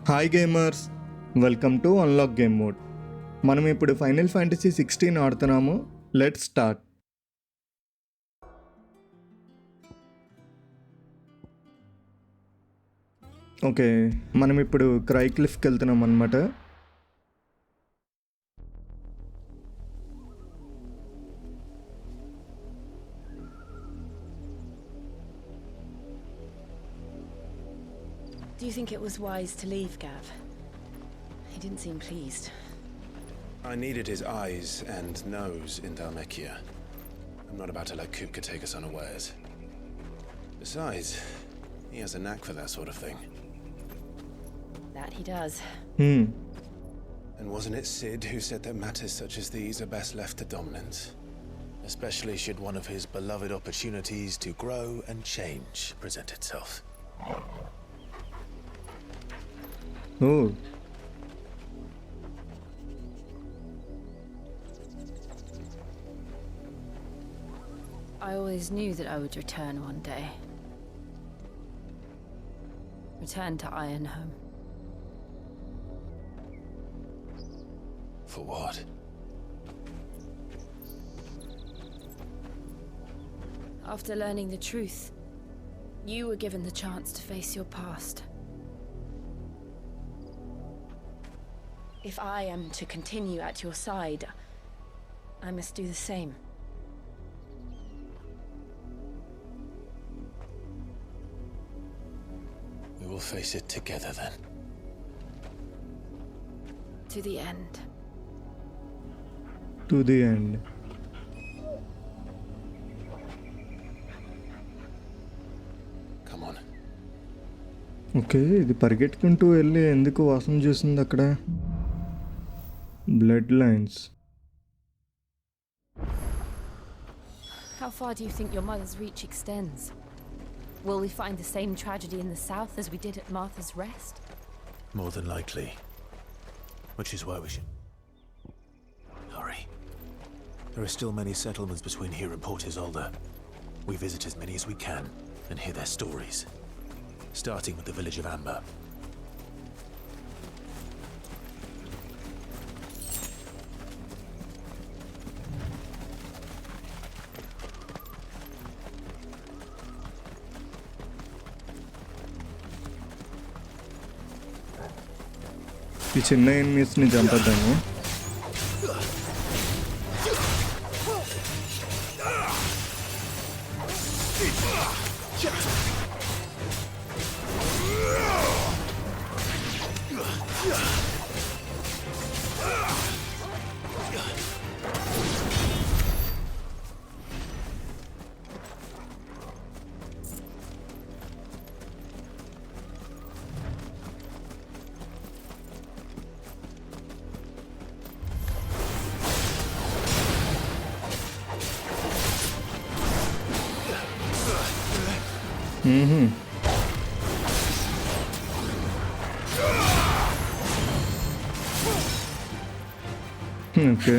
Hi gamers, welcome to unlock game mode. మనం ఇప్పుడు final fantasy 16 ఆడుతున్నాము. Let's start. ఓకే, మనం ఇప్పుడు క్రై క్లిఫ్కి వెళ్తున్నాం అన్నమాట. Do you think it was wise to leave, Gav? He didn't seem pleased. I needed his eyes and nose in Dhalmekia. I'm not about to let Kupka take us unawares. Besides, he has a knack for that sort of thing. That he does. And wasn't it Sid who said that matters such as these are best left to dominance? Especially should one of his beloved opportunities to grow and change present itself. Oh. I always knew that I would return one day. Return to Ironhome. For what? After learning the truth, you were given the chance to face your past. If I am to continue at your side, I must do the same. We will face it together then. To the end. To the end. Come on. Okay, ఇది పరిగెట్టుకుంటూ వెళ్ళి ఎందుకు వాసన చూసింది అక్కడ? Blood lines. How far do you think your mother's reach extends? Will we find the same tragedy in the south as we did at Martha's Rest? More than likely. Which is why we should hurry. There are still many settlements between here and Port Isolde. We visit as many as we can and hear their stories. Starting with the village of Amber. ఈ చిన్న ఎనిమీస్ని చంపద్దాము. Okay,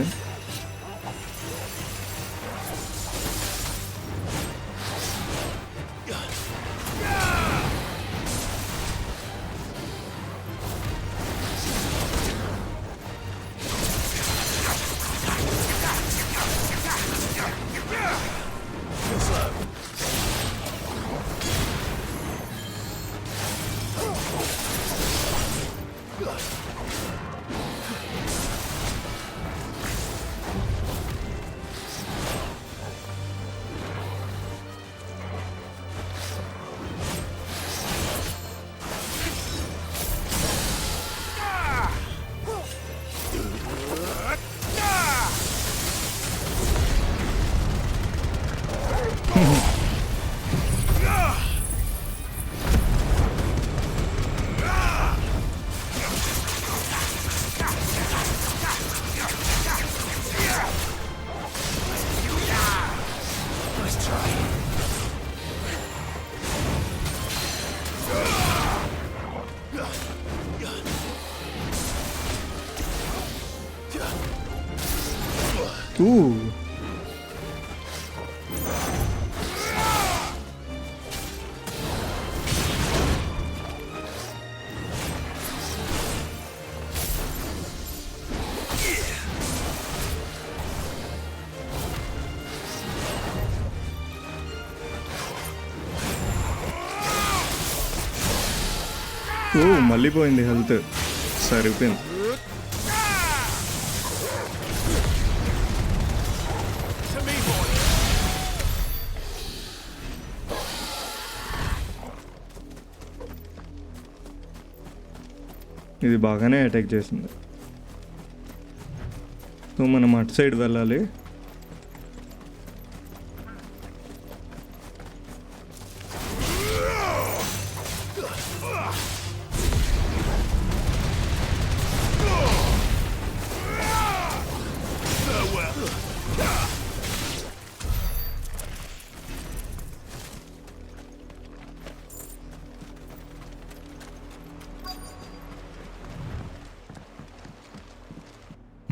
ఓ మళ్ళీ పోయింది health. సరిపోయింది. ఇది బాగానే attack చేసింది. So మనం అటు సైడ్ వెళ్ళాలి.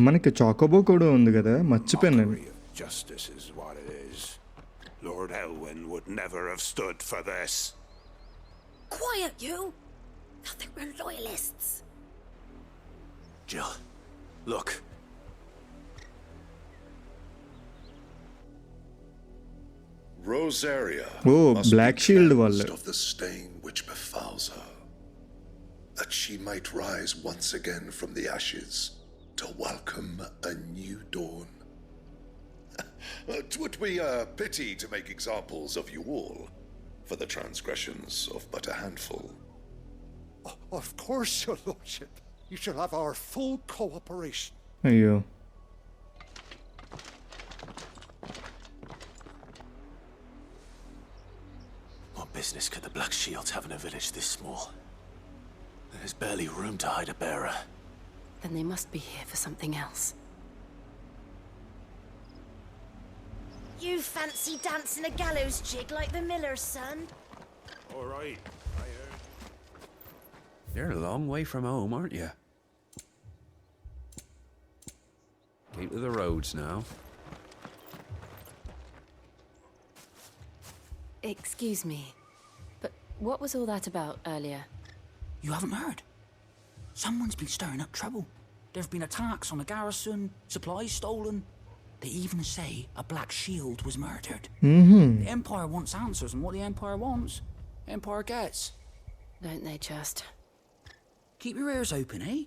మనకి చాకోబో కూడా ఉంది కదా, మర్చిపోయాను. Mockery of justice is what it is. Lord Elwyn would never have stood for this. Quiet, you! Nothing, we're loyalists. Jill, look. Rosaria Oh, must Black be Shield cleansed వాళ్ళు. of the stain which befouls her, that she might rise once again from the ashes to welcome a new dawn. 'Twould be a pity to make examples of you all for the transgressions of but a handful. Of course, your lordship. You shall have our full cooperation. అయ్యో, What business could the Black Shields have in a village this small? There's barely room to hide a bearer. Then they must be here for something else. You fancy dancing a gallows jig like the miller's son? All right. You're a long way from home, aren't you? Keep to the roads now. Excuse me, but what was all that about earlier? You haven't heard? Someone's been stirring up trouble. There have been attacks on the garrison, supplies stolen. They even say a Black Shield was murdered. The Empire wants answers, and what the Empire wants, Empire gets. Don't they just? Keep your ears open, eh?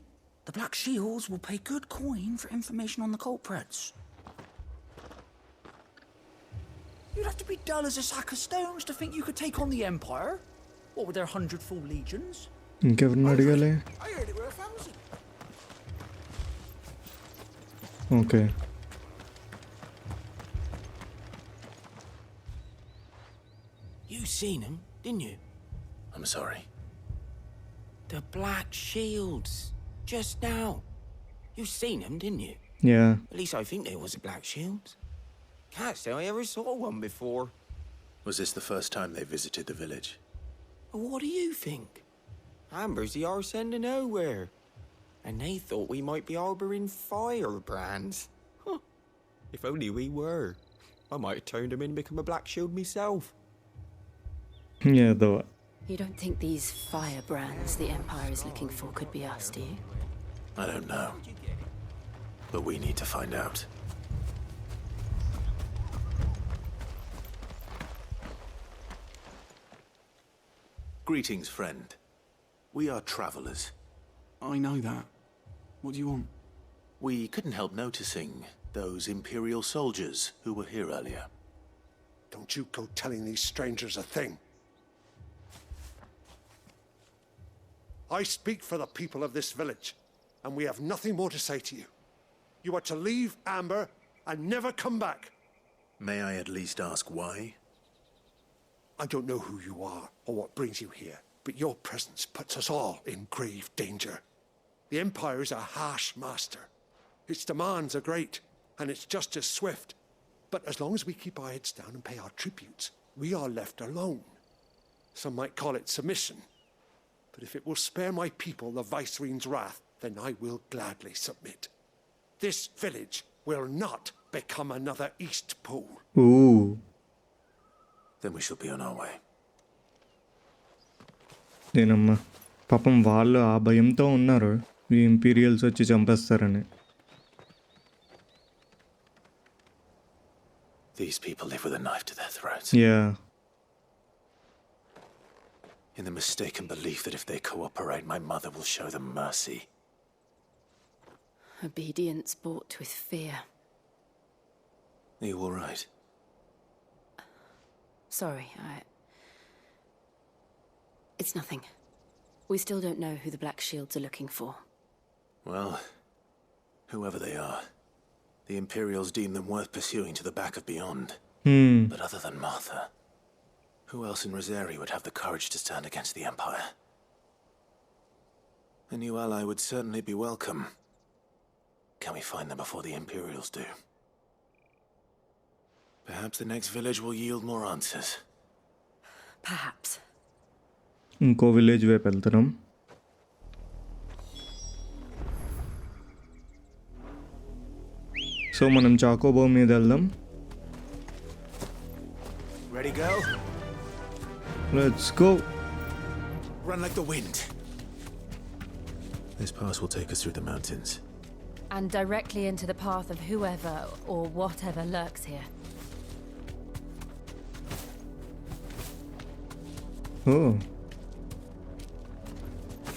The Black Shields will pay good coin for information on the culprits. You'd have to be dull as a sack of stones to think you could take on the Empire. What with their 100 full legions? ఇంకెవరిని అడగాలి? I heard it were 1,000. Okay, You seen him, didn't you? I'm sorry. The Black Shields. Just now. You seen him, didn't you? Yeah. At least I think there was a Black Shield. Can't say I ever saw one before. Was this the first time they visited the village? But what do you think? Amber's the arse end of nowhere. And they thought we might be harbouring firebrands. Huh. If only we were. I might have turned him in and become a Black Shield myself. ఏదో. You don't think these firebrands the Empire is looking for could be us, do you? I don't know. But we need to find out. Greetings, friend. We are travelers. I know that. What do you want? We couldn't help noticing those Imperial soldiers who were here earlier. Don't you go telling these strangers a thing. I speak for the people of this village, and we have nothing more to say to you. You are to leave Amber and never come back. May I at least ask why? I don't know who you are or what brings you here, but your presence puts us all in grave danger. The Empire is a harsh master. Its demands are great, and its justice swift. But as long as we keep our heads down and pay our tributes, we are left alone. Some might call it submission. But if it will spare my people the Viceroy's wrath, then I will gladly submit. This village will not become another East Pole. Ooh. Then we shall be on our way. నేనమ్మా, పాపం వాళ్ళు ఆ భయంతో ఉన్నారు, ఈ ఇంపీరియల్స్ వచ్చి చంపేస్తారని. These people live with a knife to their throats. Yeah. in the mistaken belief that if they cooperate, my mother will show them mercy. Obedience bought with fear. Are you all right? Sorry, It's nothing. We still don't know who the Black Shields are looking for. Well, whoever they are, the Imperials deem them worth pursuing to the back of beyond. But other than Martha, who else in Rosari would have the courage to stand against the Empire? A new ally would certainly be welcome. Can we find them before the Imperials do? Perhaps the next village will yield more answers. Perhaps. ఇంకో village వైపు వెళ్తున్నాం. So మనం చాకోబో మీద వెళ్దాం. Ready, go? Let's go. Run like the wind. This pass will take us through the mountains. And directly into the path of whoever or whatever lurks here. Oh.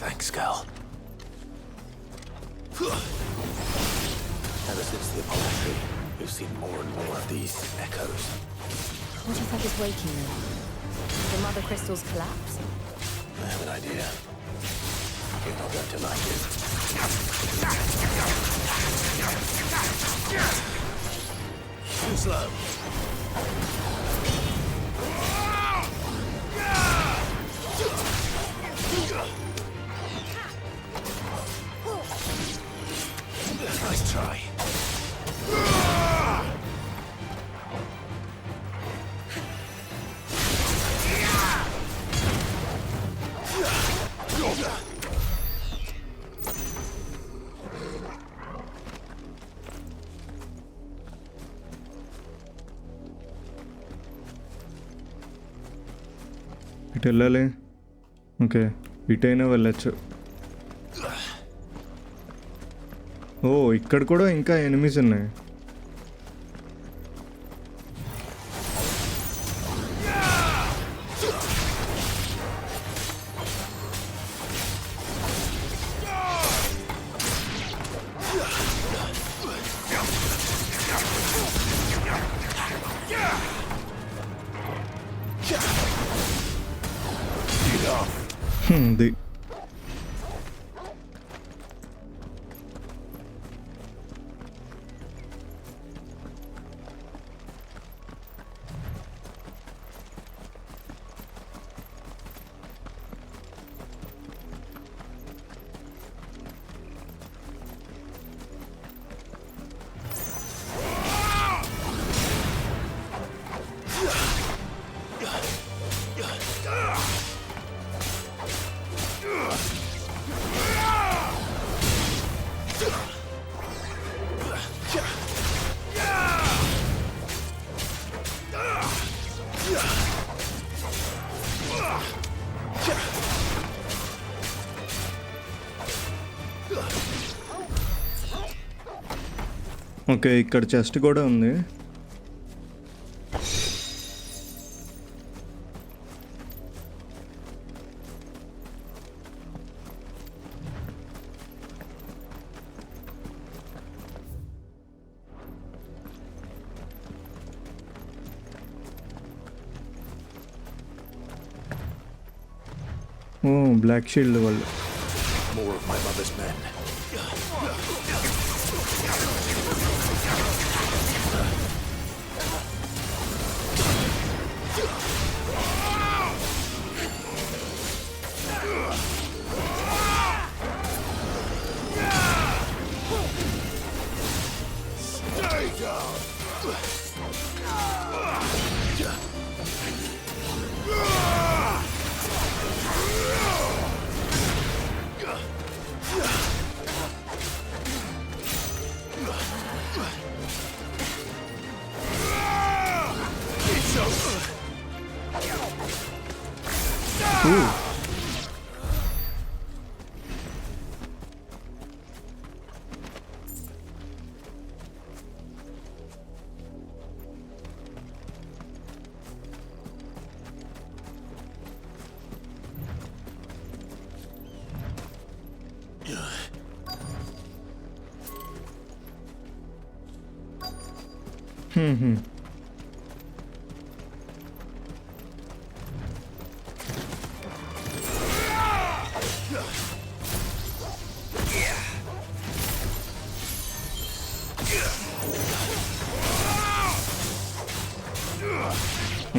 Thanks, girl. Ever since the apology, we've seen more and more of these echoes. What do you think is waking them? The mother crystals collapse? I have an idea. You're not going to like it. Too slow. Nice try. ఇటు వెళ్ళాలి. Okay, ఇటైనా వెళ్ళచ్చు. ఓ, ఇక్కడ కూడా ఇంకా enemies ఉన్నాయి. The okay, ఇక్కడ chest కూడా ఉంది. ఓ, బ్లాక్ షీల్డ్ వాళ్ళు. More of my mother's men.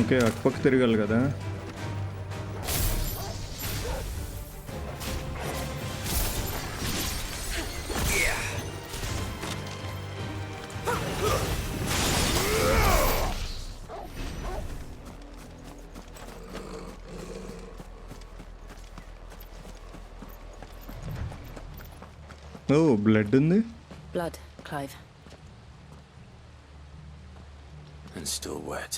Okay, అటుపక్క తిరగాలి కదా. ఓ, బ్లడ్ ఉంది. Blood, Clive. And still wet.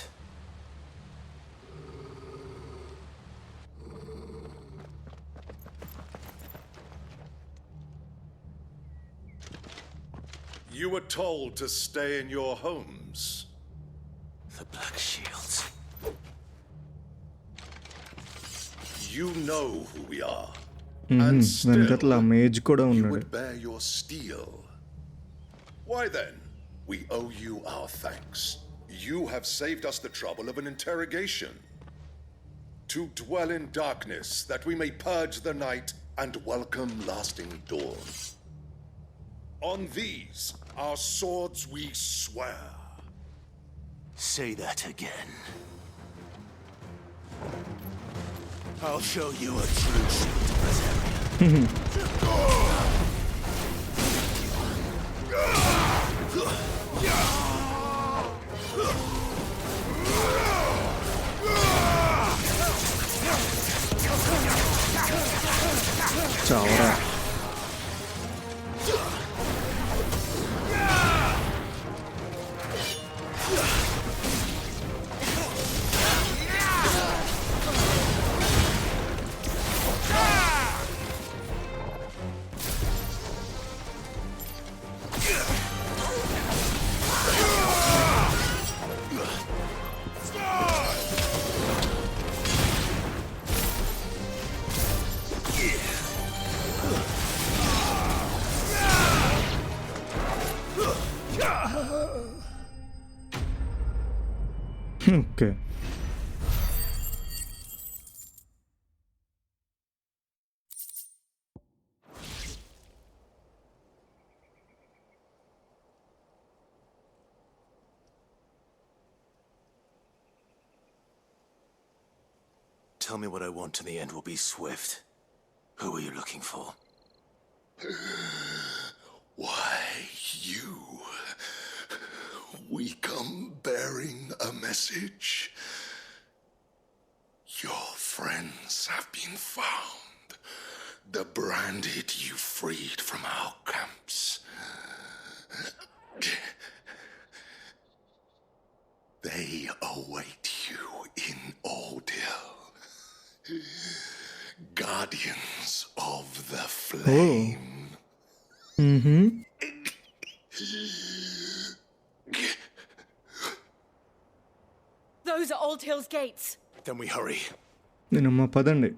You were told to stay in your homes. The Black Shields. You know who we are. వెనకట్ల still, మేజ్ కూడా You ఉన్నాడు. would bear your steel. Why then, we owe you our thanks. You have saved us the trouble of an interrogation. To dwell in darkness, that we may purge the night and welcome lasting dawn. On these, our swords we swear. Say that again. I'll show you a true shield of this area. చావరా. Okay, Tell me what I want and the end will be swift. Who are you looking for? Why, you. We come bearing a message. Your friends have been found. The branded you freed from our camps. They await you in ordeal. Guardians of the flame. Those are Old Hill's gates. Then we hurry. నేనమ్మ పదండి.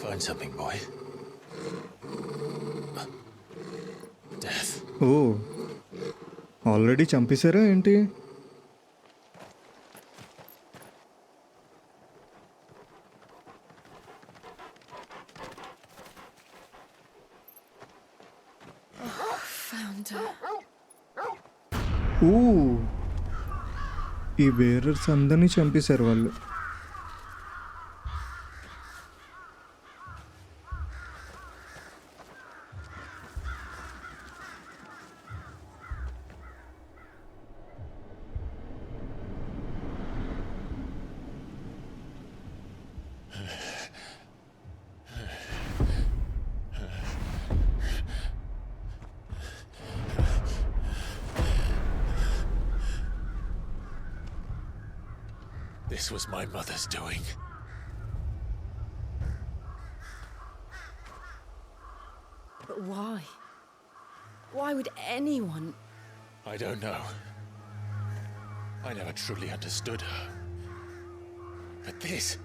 Find something, boy. Death. ఓ, already చంపేశారా ఏంటి? Found her. ఓ, ఈ bearers అందరినీ చంపేశారు వాళ్ళు. This was my mother's doing. But why? Why would anyone... I don't know. I never truly understood her. But this...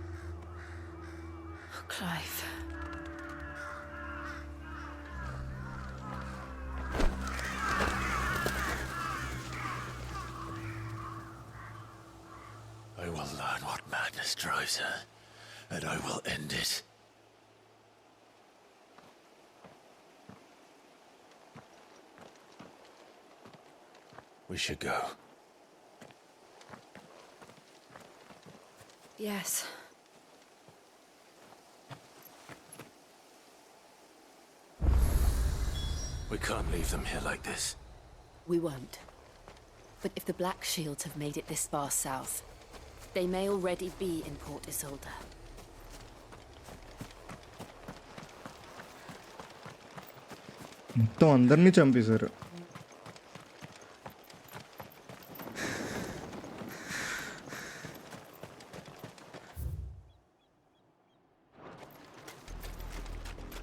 Oh, Clive. I will learn what madness drives her, and I will end it. We should go. Yes. We can't leave them here like this. We won't. But if the Black Shields have made it this far south, they may already be in Port Isolde. మొత్తం అందరినీ చంపేశారు.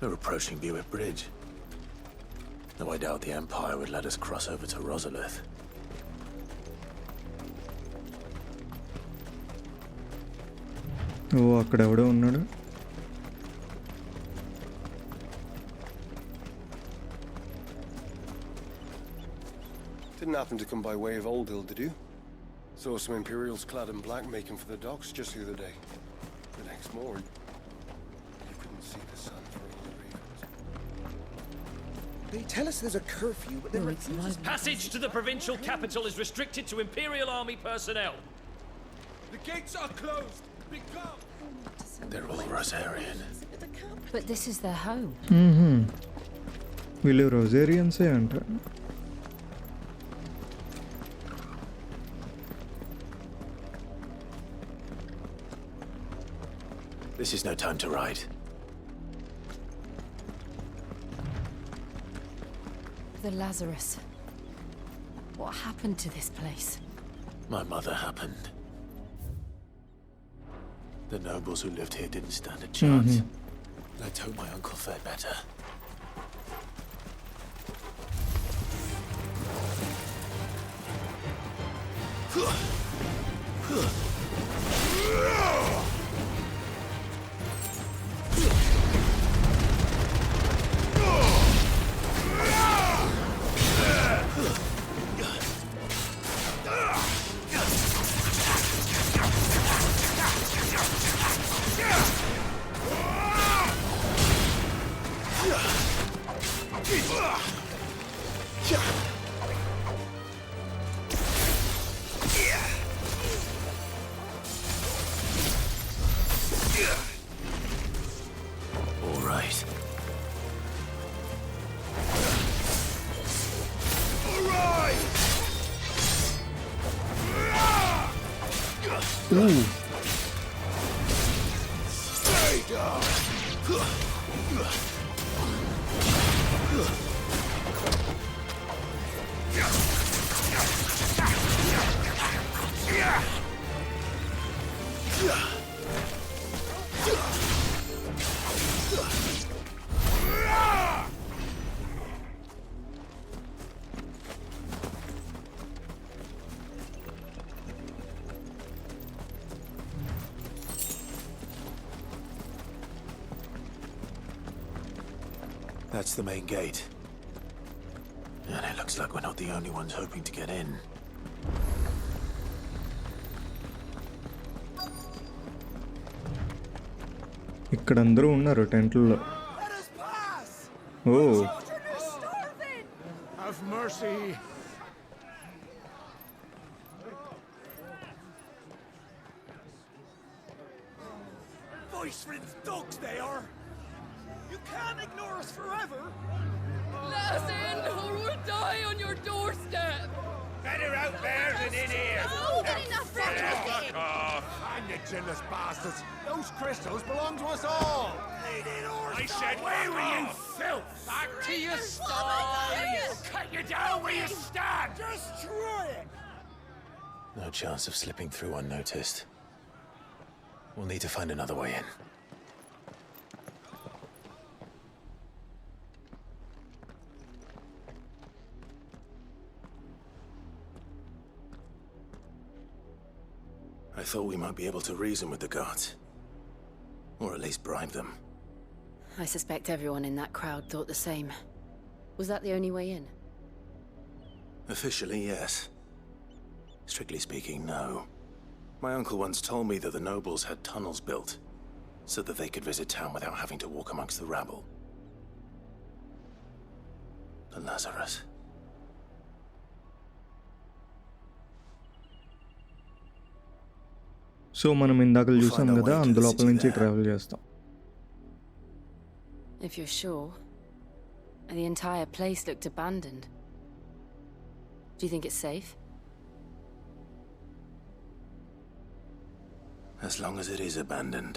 We're approaching Buick Bridge. Though I doubt the Empire would let us cross over to Rosalith. ఓ అక్కడ ఎవడో ఉన్నాడు. Didn't happen to come by way of Oldhill, did you? Saw some Imperials clad in black making for the docks just the other day. The next morning, you couldn't see the sun for all the ravens. They tell us there's a curfew, but they refuse. Passage to the provincial capital is restricted to Imperial Army personnel. The gates are closed. Become. They're all Rosarian. But this is their home. వీళ్ళు రొజేరియన్సే అంట. This is no time to ride. The Lazarus. What happened to this place? My mother happened. The nobles who lived here didn't stand a chance. Let's hope my uncle fared better. All right. Ooh. Stay down. That's the main gate. And it looks like we're not the only ones hoping to get in. ఇక్కడ అందరూ ఉన్నారు టెంట్లలో. ఓ Have mercy. Voice-rinsed dogs they are. You can't ignore us forever. Let us in, or we'll die on your doorstep. Better out there than in here. Oh, good enough for Fuck off. Hang the chinless bastards. Those crystals belong to us all. I said, where were you, filth? Back to your sties. Cut you down where you stand. Destroy it. No chance of slipping through unnoticed. We'll need to find another way in. I thought we might be able to reason with the guards. Or at least bribe them. I suspect everyone in that crowd thought the same. Was that the only way in? Officially, yes. Strictly speaking, no. My uncle once told me that the nobles had tunnels built, so that they could visit town without having to walk amongst the rabble. The Lazarus. So మనం ఇందాక చూసాం కదా అందులోపల నుంచి travel చేస్తాం. If you're sure. The entire place looked abandoned. Do you think it's safe? As long as it is abandoned.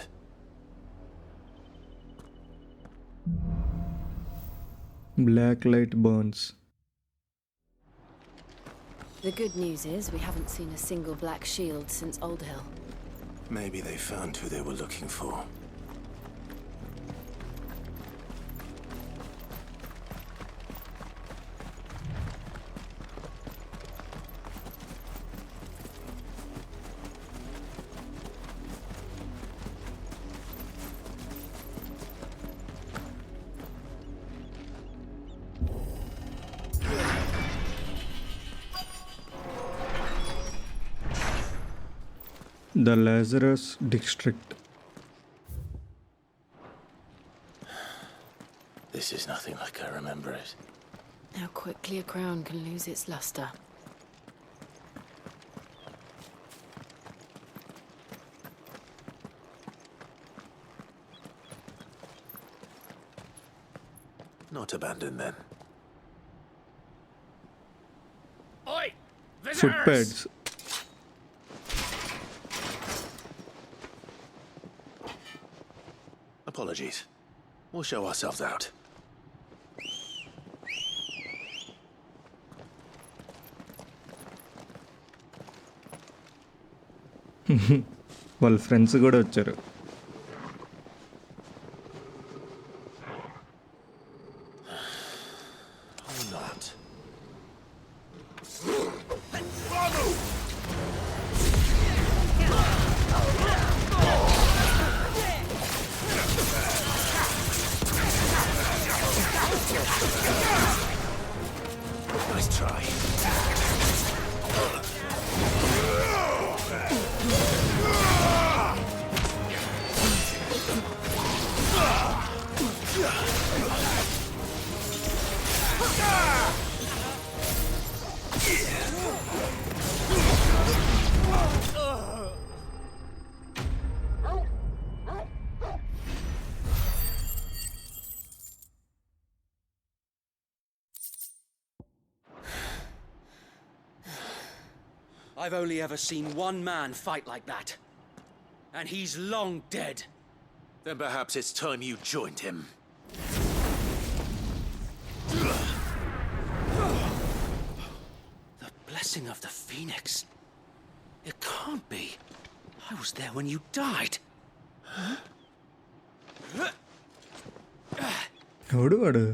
Black light burns. The good news is we haven't seen a single black shield since Old Hill. Maybe they found who they were looking for. The Lazarus District. This is nothing like I remember it. How quickly a crown can lose its luster. Not abandoned then. Oi! Footpads. Apologies. We'll show ourselves out. వాళ్ళ friends కూడా వచ్చారు. Nice try. I've only ever seen one man fight like that. And he's long dead. Then perhaps it's time you joined him. The blessing of the Phoenix. It can't be. I was there when you died. ఎవడు వాడు?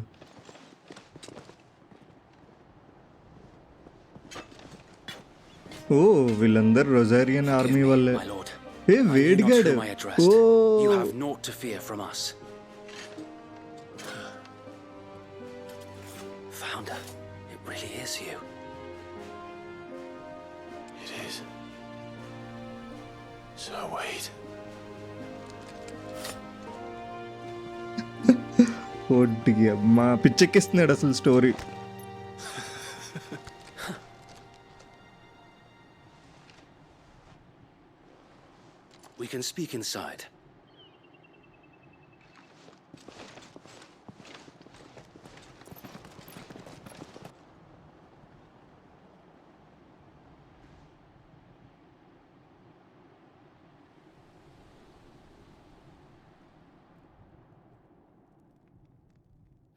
ఓ వీళ్ళందరూ రొజారియన్ army వాళ్ళే. ఏ వేడిగాడు. ఓ You have naught to fear from us. Founder, it really is you. It is. So wait. ఓడికి అమ్మా పిచ్చెక్కిస్తున్నాడు అసలు story. We can speak inside.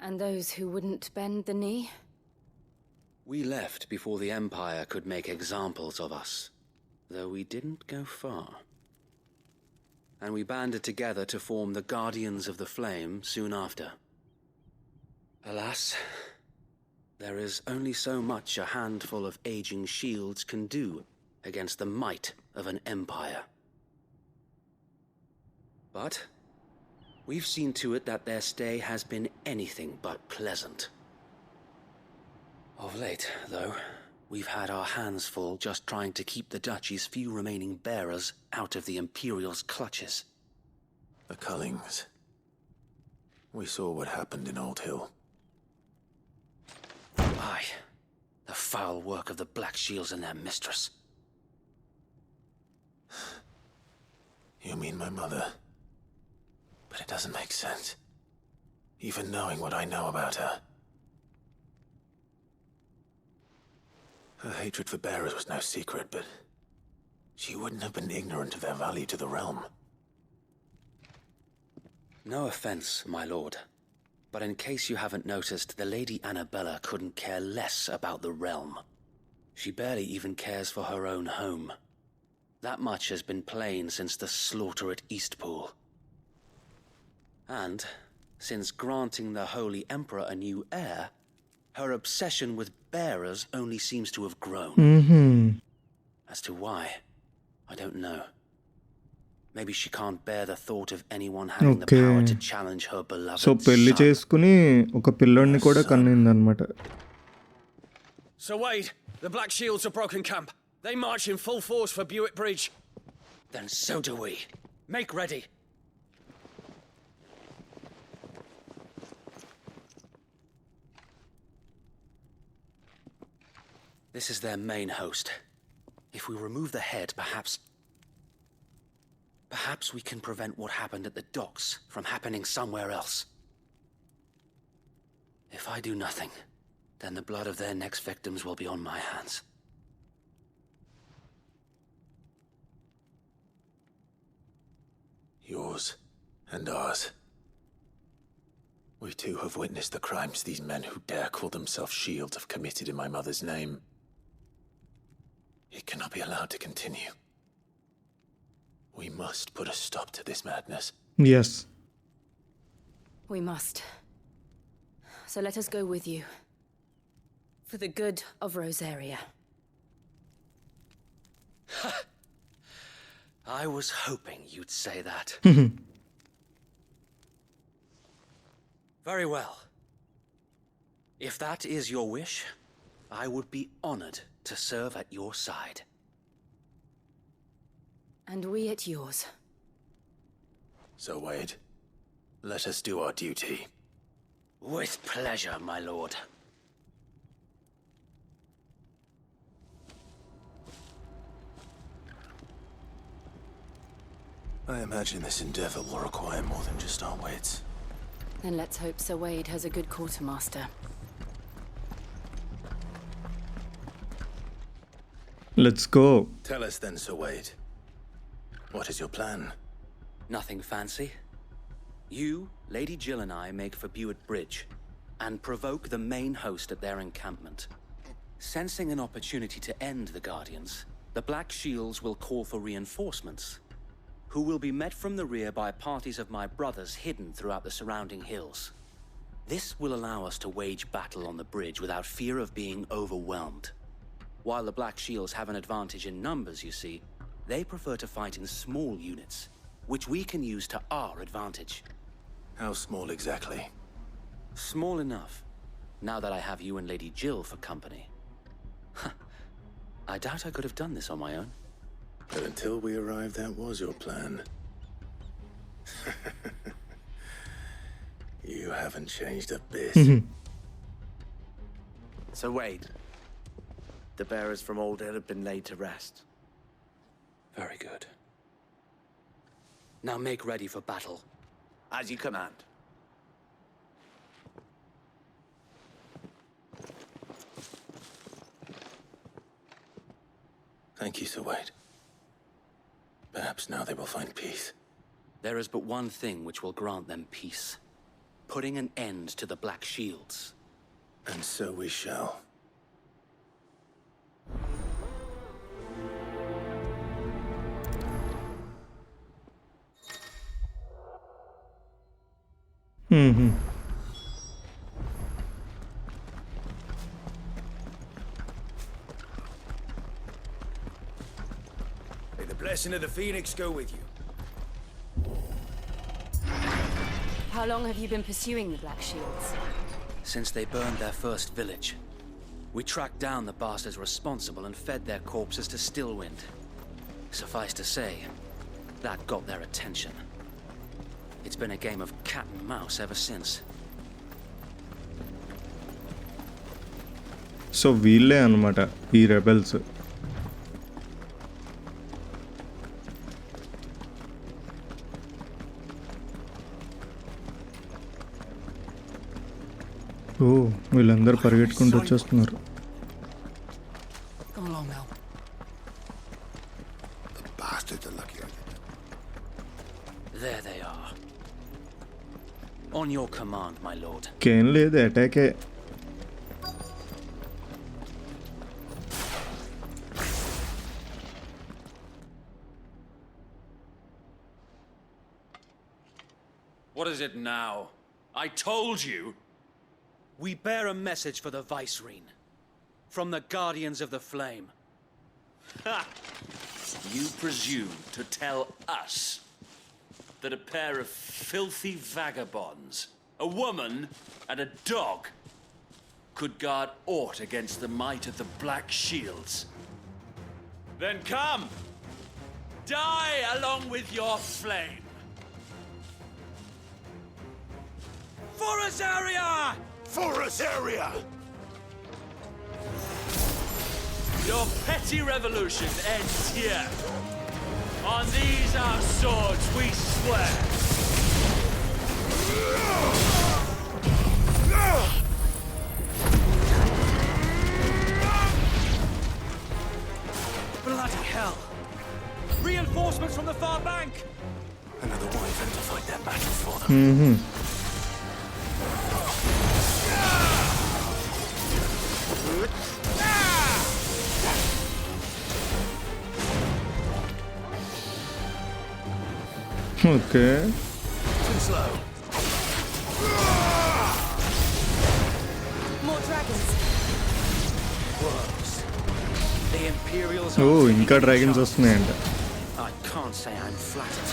And those who wouldn't bend the knee? We left before the Empire could make examples of us, though we didn't go far. and we banded together to form the Guardians of the Flame soon after. Alas, there is only so much a handful of aging shields can do against the might of an empire. But we've seen to it that their stay has been anything but pleasant. Of late, though, we've had our hands full just trying to keep the Duchy's few remaining bearers out of the Imperial's clutches. The Cullings. We saw what happened in Old Hill. Aye, the foul work of the Black Shields and their mistress. You mean my mother? But it doesn't make sense. Even knowing what I know about her. Her hatred for bearers was no secret, but she wouldn't have been ignorant of their value to the realm. No offense, my lord, but in case you haven't noticed, the Lady Annabella couldn't care less about the realm. She barely even cares for her own home. That much has been plain since the slaughter at Eastpool. And, since granting the Holy Emperor a new heir, her obsession with bearers only seems to have grown. As to why, I don't know. Maybe she can't bear the thought of anyone having the power to challenge her beloved so పెళ్లి son. చేసుకుని ఒక పిల్లోడిని కూడా కన్నిందనమాట. Sir Wade, the Black Shields have broken camp. They march in full force for Buick Bridge. Then so do we. Make ready. This is their main host. If we remove the head, perhaps we can prevent what happened at the docks from happening somewhere else. If I do nothing, then the blood of their next victims will be on my hands. Yours and ours. We too have witnessed the crimes these men who dare call themselves shields have committed in my mother's name. It cannot be allowed to continue. We must put a stop to this madness. Yes. We must. So let us go with you. For the good of Rosaria. I was hoping you'd say that. Very well. If that is your wish, I would be honored to serve at your side. And we at yours. So, Wade, let us do our duty. With pleasure, my lord. I imagine this endeavor will require more than just our wits. Then let's hope Sir Wade has a good quartermaster. Let's go. Tell us then, Sir Wade. What is your plan? Nothing fancy. You, Lady Jill and I make for Buick Bridge and provoke the main host at their encampment. Sensing an opportunity to end the Guardians, the Black Shields will call for reinforcements, who will be met from the rear by parties of my brothers hidden throughout the surrounding hills. This will allow us to wage battle on the bridge without fear of being overwhelmed. While the Black Shields have an advantage in numbers, you see, they prefer to fight in small units, which we can use to our advantage. How small exactly? Small enough, now that I have you and Lady Jill for company. I doubt I could have done this on my own. But until we arrived, that was your plan. You haven't changed a bit. So Wade, the bearers from Old Hill have been laid to rest. Very good. Now make ready for battle. As you command. Thank you, Sir Wade. Perhaps now they will find peace. There is but one thing which will grant them peace. Putting an end to the Black Shields. And so we shall. May the blessing of the Phoenix go with you. How long have you been pursuing the Black Shields? Since they burned their first village, we tracked down the bastards responsible and fed their corpses to Stillwind. Suffice to say, that got their attention. It's been a game of cat and mouse ever since. So వీళ్ళే అనమాట ఈ rebels. ఓ వీళ్ళందరూ పరిగెట్టుకుంటూ వచ్చేస్తున్నారు. Come along now. The bastards are lucky I did. There they are. On your command, my lord. కేం లేదు, అటాకే. What is it now? I told you! We bear a message for the Vicereine. From the Guardians of the Flame. Ha! You presume to tell us that a pair of filthy vagabonds, a woman and a dog, could guard aught against the might of the Black Shields? Then come! Die along with your flame! For Azaria! For Azaria! Your petty revolution ends here. On these our swords we swear. Bloody hell! Reinforcements from the far bank! Another wyvern to fight their battle for them. Okay. Too slow. More dragons. Worms. The Imperials ఓ are ఇంకా dragons వస్తున్నాయంట. I can't say I'm flattered.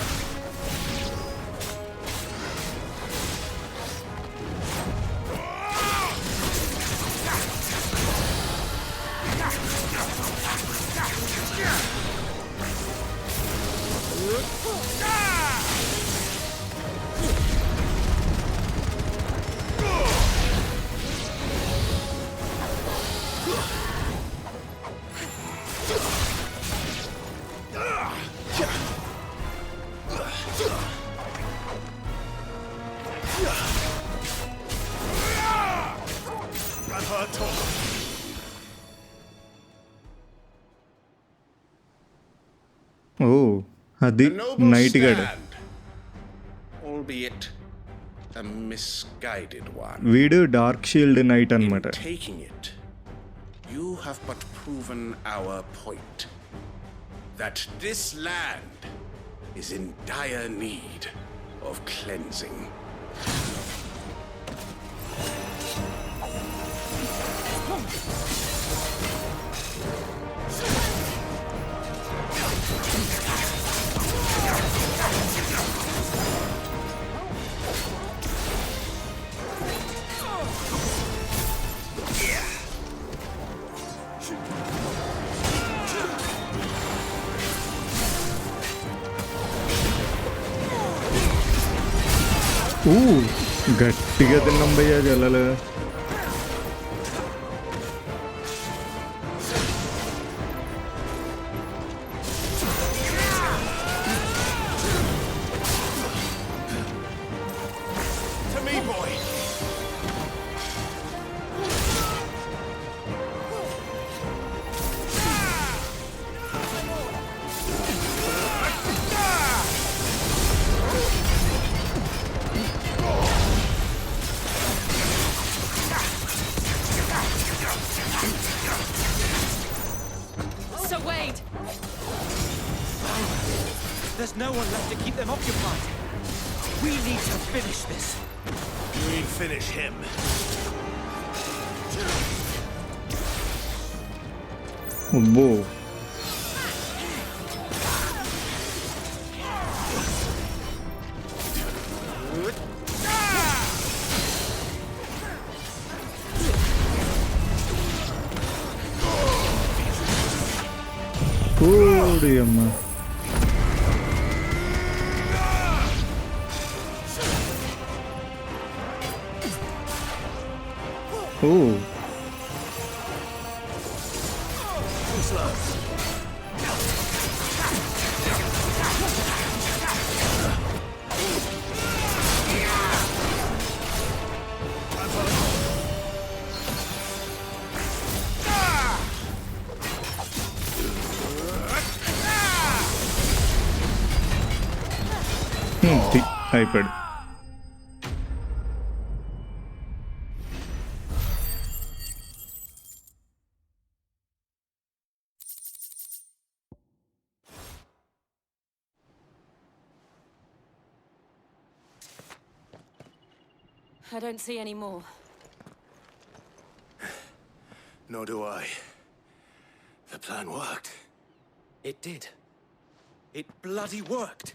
ఓ అది A noble knight గడ్. stand, albeit a misguided one. వీడు dark shield knight అనమాట. In taking it, you have but proven our point that this land is in dire need of cleansing. గట్టిగా తిన్నాం భయ్యా జల్లలు. To me, boy! So Wade! There's no one left to keep them occupied. We need to finish this. You ain't finish him. అబ్బో ఓడి అమ్మ ఓ అయిపోయాడు. I don't see any more. Nor do I. The plan worked. It did. It bloody worked.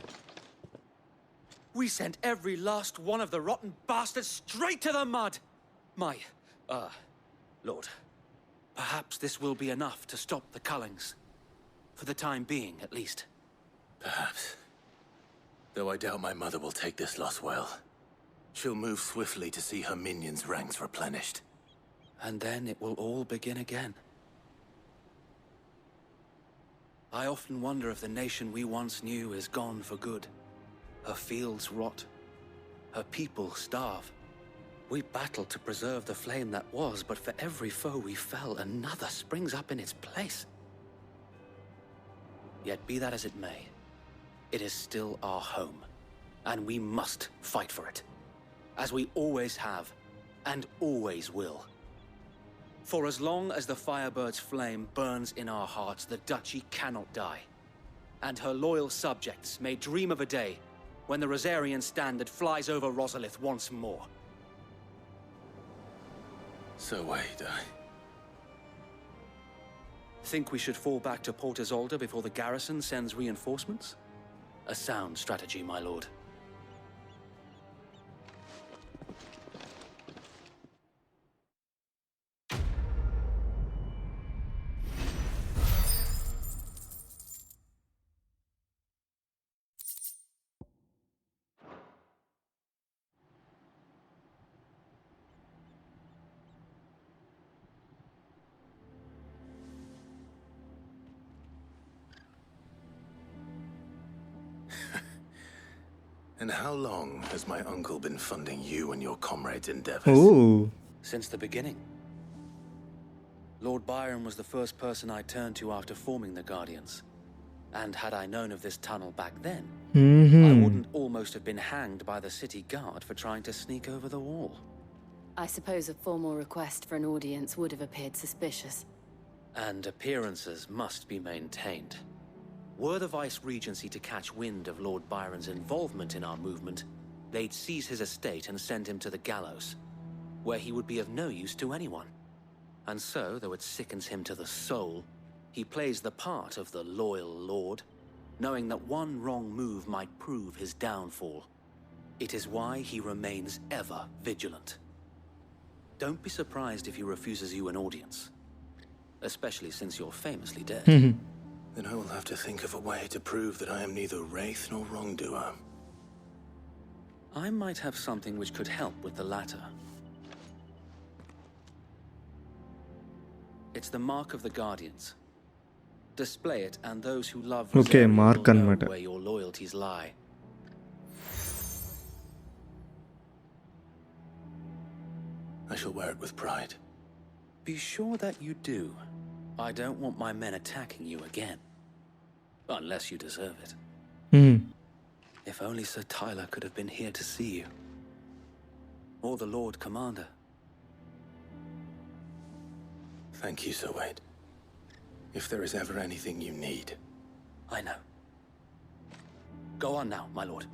We sent every last one of the rotten bastards straight to the mud! Lord, perhaps this will be enough to stop the Cullings. For the time being, at least. Perhaps. Though I doubt my mother will take this loss well. She'll move swiftly to see her minions' ranks replenished. And then it will all begin again. I often wonder if the nation we once knew is gone for good. Her fields rot. Her people starve. We battled to preserve the flame that was, but for every foe we fell, another springs up in its place. Yet be that as it may, it is still our home, and we must fight for it, as we always have, and always will. For as long as the Firebird's flame burns in our hearts, the Duchy cannot die, and her loyal subjects may dream of a day when the Rosarian standard flies over Rosalith once more. So wait, Think we should fall back to Port Isolde before the garrison sends reinforcements? A sound strategy, my lord. And how long has my uncle been funding you and your comrades' endeavors? Oh Since the beginning. Lord Byron was the first person I turned to after forming the Guardians. And had I known of this tunnel back then, I wouldn't almost have been hanged by the city guard for trying to sneak over the wall. I suppose a formal request for an audience would have appeared suspicious. And appearances must be maintained. Were the Vice-Regency to catch wind of Lord Byron's involvement in our movement, they'd seize his estate and send him to the gallows, where he would be of no use to anyone. And so, though it sickens him to the soul, he plays the part of the loyal lord, knowing that one wrong move might prove his downfall. It is why he remains ever vigilant. Don't be surprised if he refuses you an audience, especially since you're famously dead. Then I will have to think of a way to prove that I am neither wraith nor wrongdoer. I might have something which could help with the latter. It's the mark of the Guardians. Display it, and those who love Okay, Rosaria mark will know అన్నమాట. where your loyalties lie. I shall wear it with pride. Be sure that you do. I don't want my men attacking you again. Unless you deserve it. If only Sir Tyler could have been here to see you. Or the Lord Commander. Thank you, Sir Wade. If there is ever anything you need. I know. Go on now, my lord.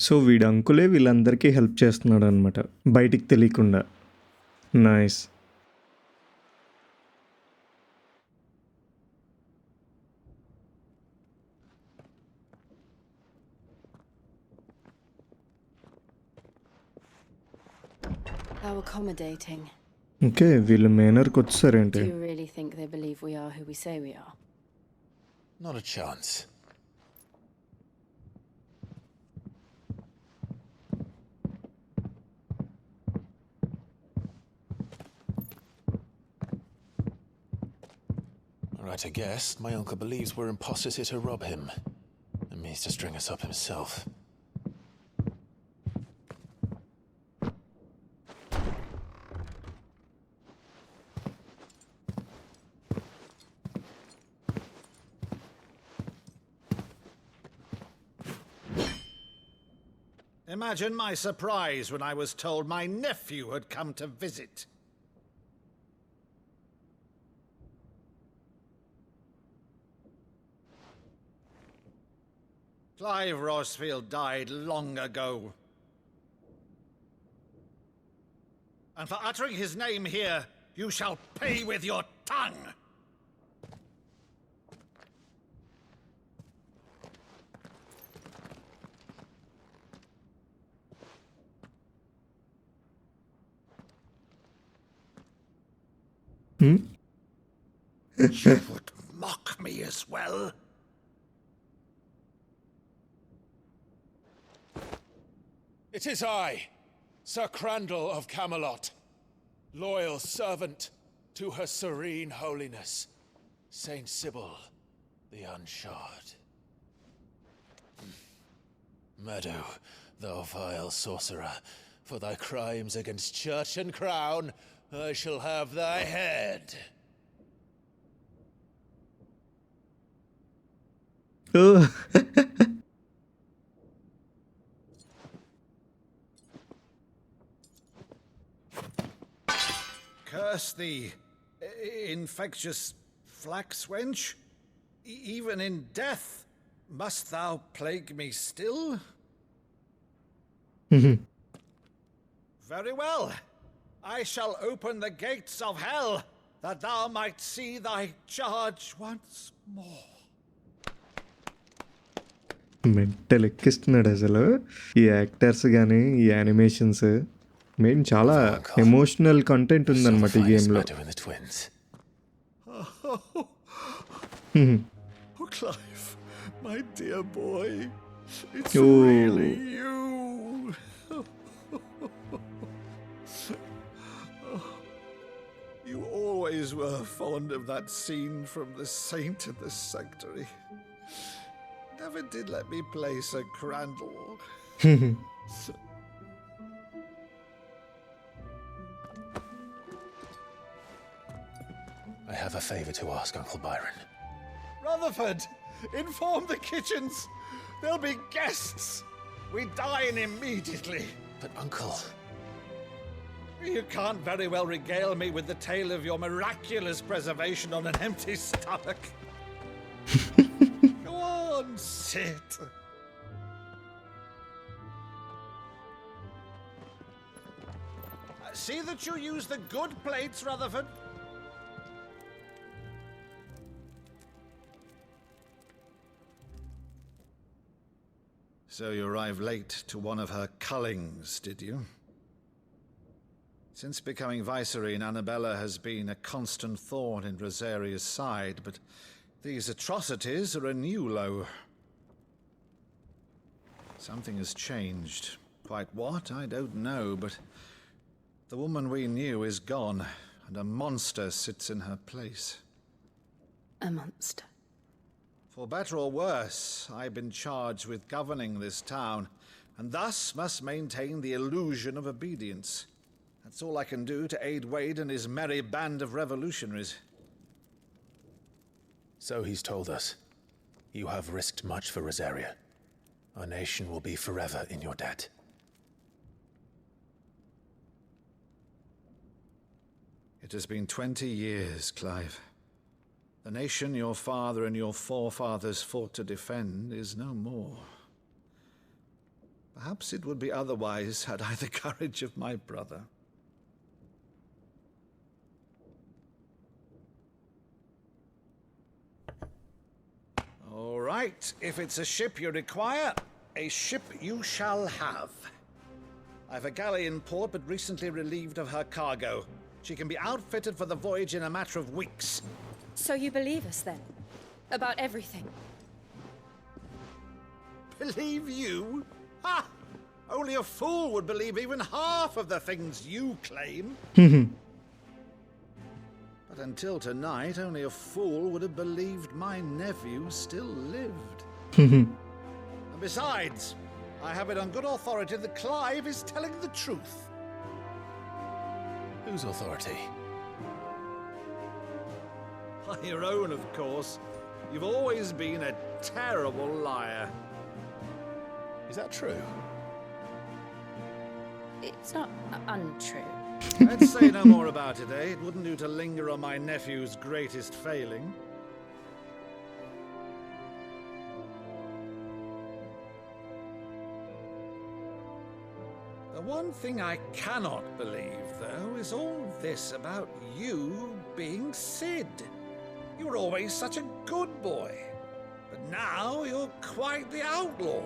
So వీడి అంకులే వీళ్ళందరికీ help చేస్తున్నాడు అనమాట, బయటికి తెలియకుండా. Nice. How accommodating. Okay, వీళ్ళు మేనర్కి వచ్చారేంటి? Do you really think they believe we are who we say we are? Not a chance. Right, I guess. My uncle believes we're imposters here to rob him, and means to string us up himself. Imagine my surprise when I was told my nephew had come to visit. Clive Rosfield died long ago. And for uttering his name here, you shall pay with your tongue! You would mock me as well? It is I, Sir Crandall of Camelot, loyal servant to Her Serene Holiness, Saint Sybil the Unshod. Meadow, thou vile sorcerer, for thy crimes against church and crown, I shall have thy head. Curse thee, infectious flax wench. Even in death, must thou plague me still? Very well. I shall open the gates of hell, that thou might see thy charge once more. Mental ఎక్కిస్తున్నాడు అసలు. ఈ actors కానీ ఈ animations main చాలా emotional content ఉందన్నమాట ఈ గేమ్లో. Oh, Clive, my dear boy, it's Oh. really you. You always were fond of that scene from The Saint and the Sanctuary. Never did let me play Sir Crandall. I have a favor to ask, Uncle Byron. Rutherford, inform the kitchens. There'll be guests. We dine immediately. But, Uncle... You can't very well regale me with the tale of your miraculous preservation on an empty stomach. Go on, sit. See that you use the good plates, Rutherford. So you arrived late to one of her cullings, did you? Since becoming Vicereine, Annabella has been a constant thorn in Rosaria's side, but these atrocities are a new low. Something has changed. Quite what, I don't know, but the woman we knew is gone, and a monster sits in her place. A monster. For better or worse, I've been charged with governing this town, and thus must maintain the illusion of obedience. That's all I can do to aid Wade and his merry band of revolutionaries. So he's told us. You have risked much for Rosaria. Our nation will be forever in your debt. It has been 20 years, Clive. The nation your father and your forefathers fought to defend is no more. Perhaps it would be otherwise had I the courage of my brother. All right, if it's a ship you require, a ship you shall have. I've a galley in port, but recently relieved of her cargo. She can be outfitted for the voyage in a matter of weeks. So you believe us then? About everything? Believe you? Ha! Only a fool would believe even half of the things you claim. But until tonight, only a fool would have believed my nephew still lived. And besides, I have it on good authority that Clive is telling the truth. Whose authority? By your own, of course. You've always been a terrible liar. Is that true? It's not untrue. Let's say no more about it, eh? It wouldn't do to linger on my nephew's greatest failing. The one thing I cannot believe, though, is all this about you being Sid. You were always such a good boy, but now you're quite the outlaw.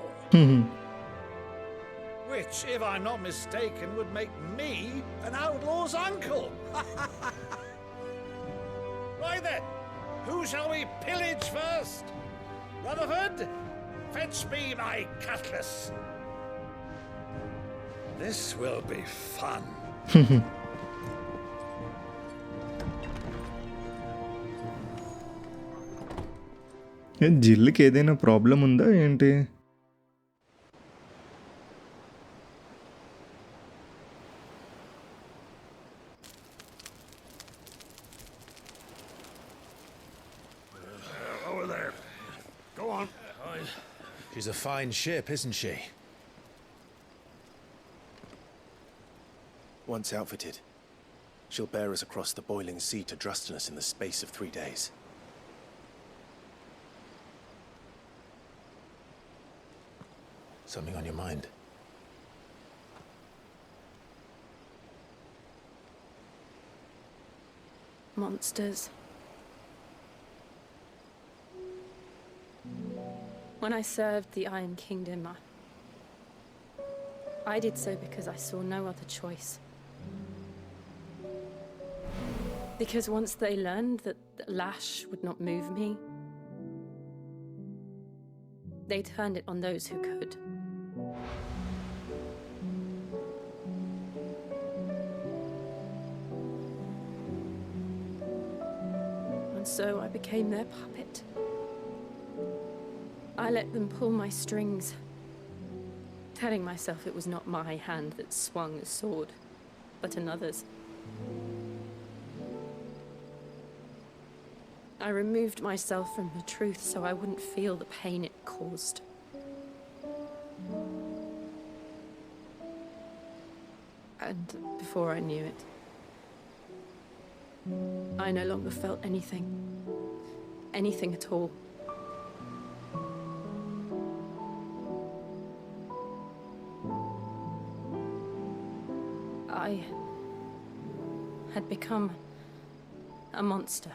Which, if I'm not mistaken, would make me an outlaw's uncle. Right then, who shall we pillage first? Rutherford, fetch me my cutlass. This will be fun. జిల్లుకి ఏదైనా problem ఉందా ఏంటి? Over there. Go on. She's a fine ship, isn't she? Once outfitted, she'll bear us across the boiling sea to Drustinus in the space of 3 days. Something on your mind? Monsters. When I served the Iron Kingdom, I did so because I saw no other choice. Because once they learned that the lash would not move me, they turned it on those who could. And so I became their puppet. I let them pull my strings, telling myself it was not my hand that swung the sword, but another's. I removed myself from the truth so I wouldn't feel the pain it caused. And before I knew it, I no longer felt anything. Anything at all. I had become a monster.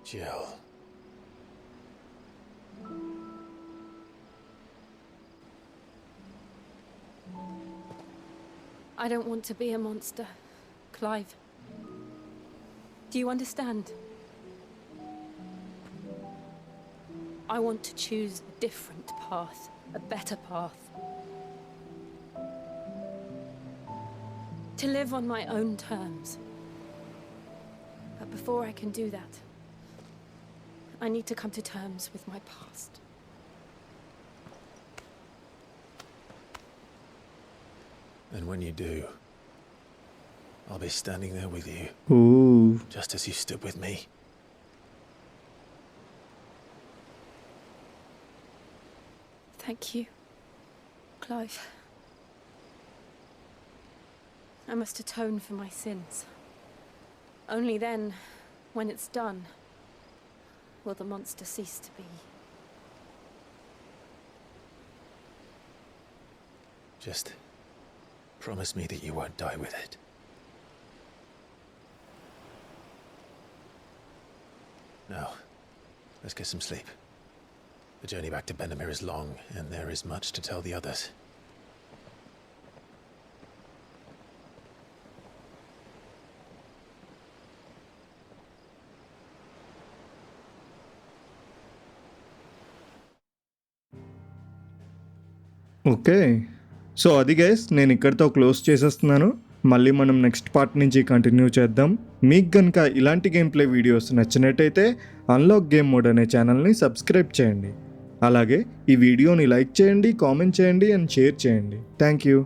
Jill. I don't want to be a monster, Clive. Do you understand? I want to choose a different path, a better path. To live on my own terms. But before I can do that, I need to come to terms with my past. And when you do, I'll be standing there with you. Ooh. Just as you stood with me. Thank you, Clive. I must atone for my sins. Only then, when it's done, will the monster cease to be. Just promise me that you won't die with it. Now, let's get some sleep. The journey back to Benamir is long, and there is much to tell the others. Okay, so అది guys, నేను ఇక్కడితో close చేసేస్తున్నాను. మళ్ళీ మనం next part నుంచి continue చేద్దాం. మీకు కనుక ఇలాంటి గేమ్ ప్లే వీడియోస్ నచ్చినట్టయితే అన్లాక్ గేమ్ మోడ్ అనే ఛానల్ని సబ్స్క్రైబ్ చేయండి. అలాగే ఈ వీడియోని లైక్ చేయండి, కామెంట్ చేయండి అండ్ షేర్ చేయండి. Thank you.